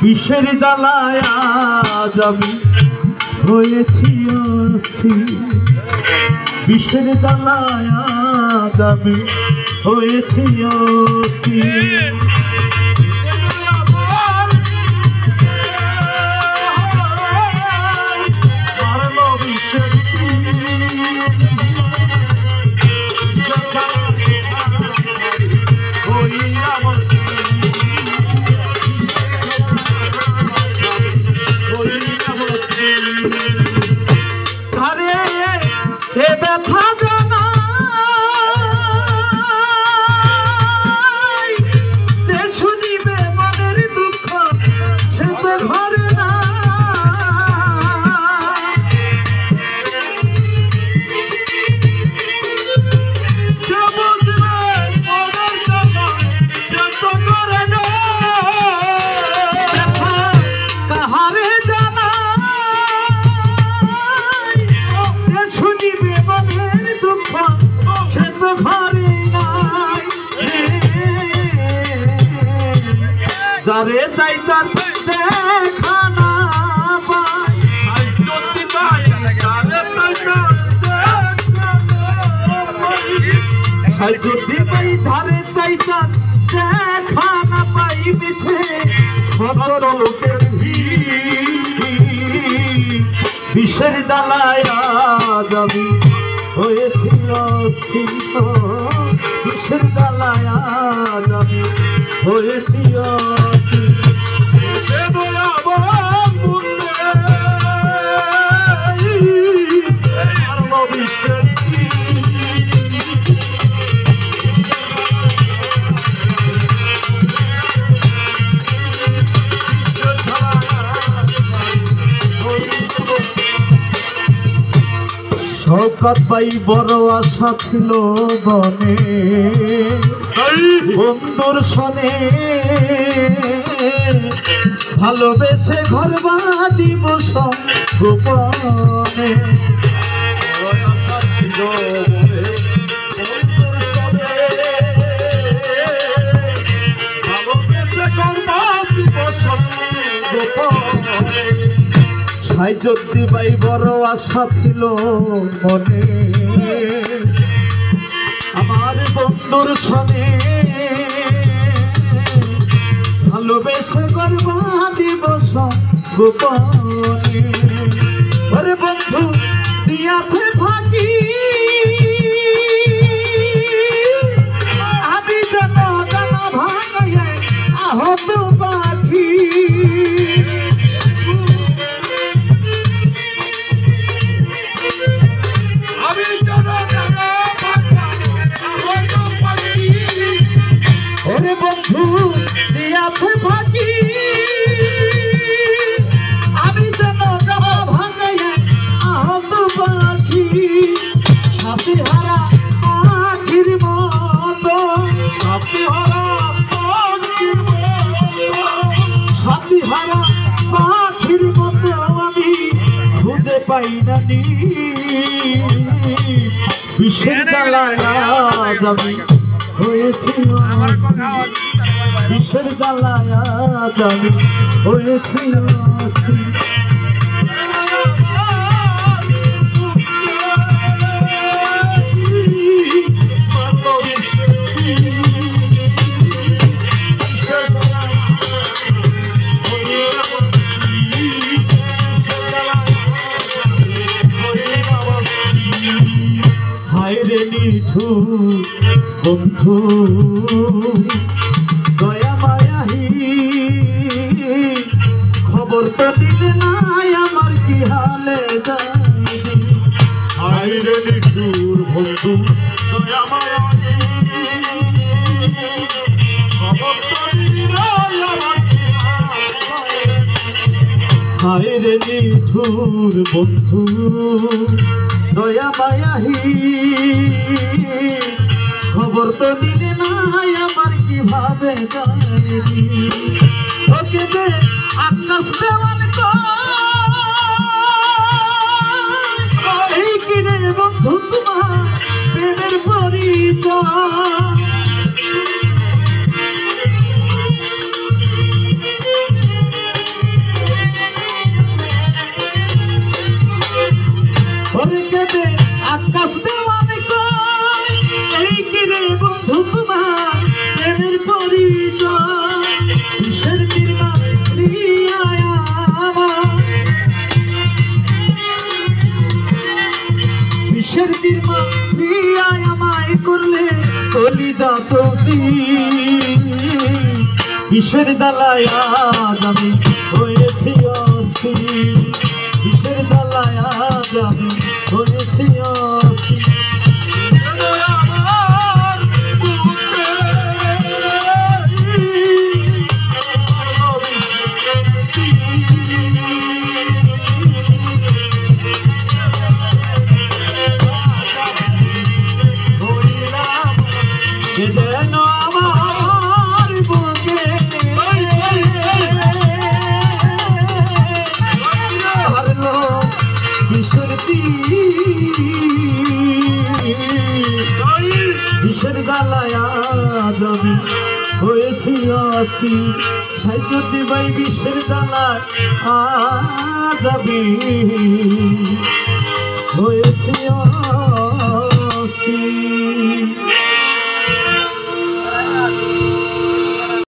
বিষের জ্বালায় আজ আমি হয়েছি অস্থির। বিষের জ্বালায় আজ আমি হয়েছি অস্থির। ব্যথা জানাই যে শুনিবে মনের দুঃখ সে তো ঘরে না। কাহারে যারে চাইতার দেখা না পাই যদি পাই ঝারে চাইতার দেখা না পাই মিছে লোকের বিষের জ্বালায় আজ আমি হয়েছি অস্থির। বিষের জ্বালায় আজ আমি হয়েছি অস্থির। শওকত ভাই বড় আশা ছিল বনে বন্ধুর সনে ভালোবেসে ঘর বাঁধিব গোপনে। আশা ছিল বন্ধুর সনে ভালোবেসে ঘর বাঁধিব গোপনে। সাইজুদ্দি ভাই বড় আশা ছিল মনে আমার বন্ধুর সনে ভালোবেসে গর্ব দিবস গোপনে। ওরে বন্ধু দিয়াছে ফাঁকি আমি যেন জানা ভাঙায় আহত পাখি। ওরে বন্ধু দিয়াছে ফাঁকি আমি যেন গাওয়া ভাঙাইয়া আহত পাখি। সাথী হারা পাখির মতো সাথী হারা পাখির মতো আমি খুঁজে পাই না নি। বিষের জ্বালায় আজ আমি হয়েছি বিষের জ্বালায় আজ আমি হয়েছি অস্থির। হায়রে নিঠুর বন্ধু দয়া মায়াহি খবর তো দিলে নাই আমার কি হালে যাই। হায়রে নিঠুর বন্ধু দয়া মায়াহি খবর তো দিলে নাই আমার কি হালে। হায়রে নিঠুর বন্ধু দয়া মায়াহি খবর তো দিলে নাই আমার কিভাবে যাই। ওকে যে আকাশ দেওয়ান এই কিরে বন্ধু তোমার প্রেমের পরিচয়। বিয়ায় আমায় করলে কলিজা চৌচি বিষের জ্বালায় আজ আমি হয়েছি অস্থির বিষের জ্বালায় আজ আমি হয়েছি অস্থির যেন আমার বুকে হারলো বিষের বিষের জ্বালায় আজ আমি হয়েছি অস্থির সাইচতি ভাই বিষের জ্বালায় আজ আমি